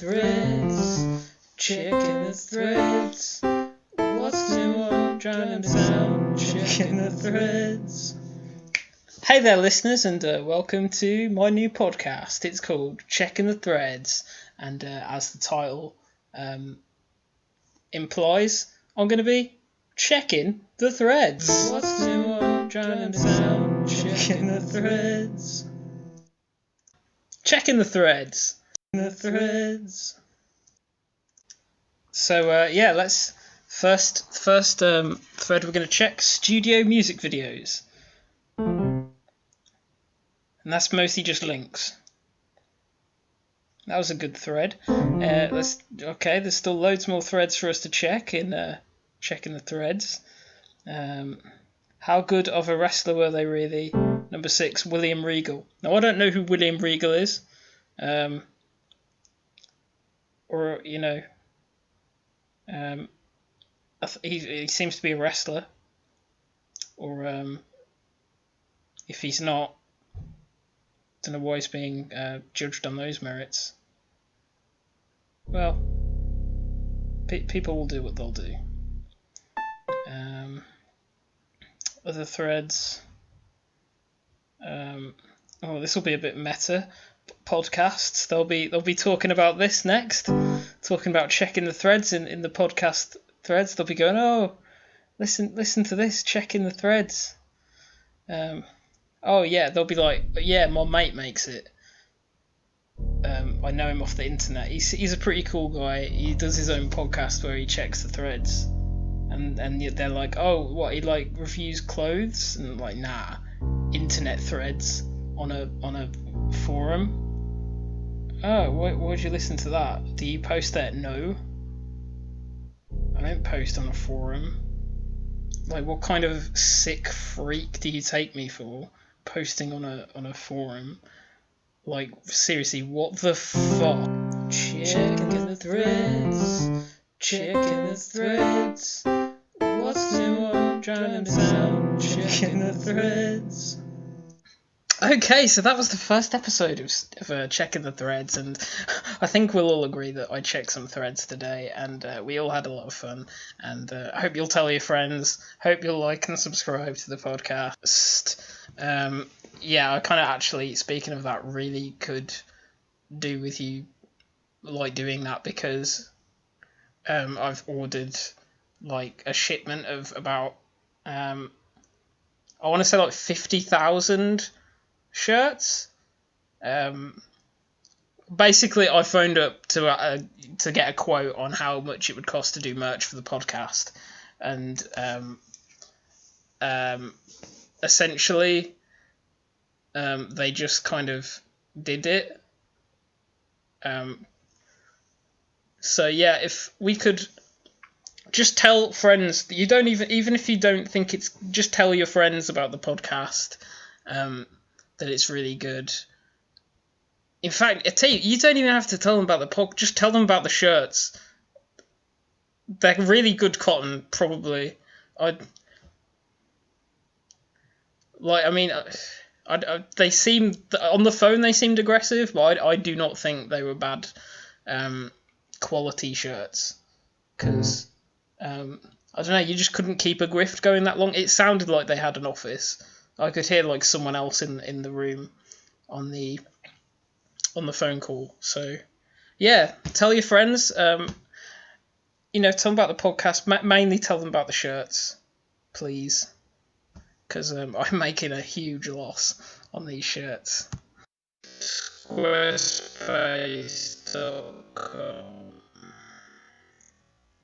threads, checking the threads. What's new on Drowning Sound? Checking the threads. Hey there, listeners, and welcome to my new podcast. It's called Checking the Threads, and as the title implies, I'm going to be checking the threads. What's new on Drowning Sound? Checking the threads. Checking the threads. The threads. So let's first thread we're going to check studio music videos, and that's mostly just links. That was a good thread. There's still loads more threads for us to check in checking the threads. How good of a wrestler were they really? Number 6, William Regal. Now I don't know who William Regal is, he seems to be a wrestler, or if he's not, I don't know why he's being judged on those merits. Well, people will do what they'll do. Other threads. This will be a bit meta. Podcasts. They'll be talking about this next. Talking about checking the threads in the podcast threads. They'll be going, oh, listen to this, checking the threads. They'll be like, yeah, my mate makes it. I know him off the internet. He's a pretty cool guy. He does his own podcast where he checks the threads, and they're like, oh, what, he like reviews clothes? And I'm like, nah, internet threads on a forum. Oh, why would you listen to that? Do you post there? No, I don't post on a forum. Like, what kind of sick freak do you take me for, posting on a forum? Like, seriously, what the fuck? Checking the threads, checking the threads. What's new on Drowning Sound? Checking the threads. Okay, so that was the first episode of Checking the Threads, and I think we'll all agree that I checked some threads today, and we all had a lot of fun, and I hope you'll tell your friends, hope you'll like and subscribe to the podcast. I kind of actually, speaking of that, really could do with you like doing that, because I've ordered like a shipment of about I want to say like 50,000 shirts. Basically, I phoned up to get a quote on how much it would cost to do merch for the podcast, and essentially, they just kind of did it. If we could just tell friends, you don't even if you don't think it's, just tell your friends about the podcast, that it's really good. In fact, I tell you, you don't even have to tell them about the pod. Just tell them about the shirts. They're really good cotton, probably. They seem, on the phone they seemed aggressive, but I do not think they were bad quality shirts, because I don't know, you just couldn't keep a grift going that long. It sounded like they had an office. I could hear like someone else in the room on the phone call. So yeah, tell your friends. Tell them about the podcast. Mainly tell them about the shirts, please, because I'm making a huge loss on these shirts. Squarespace.com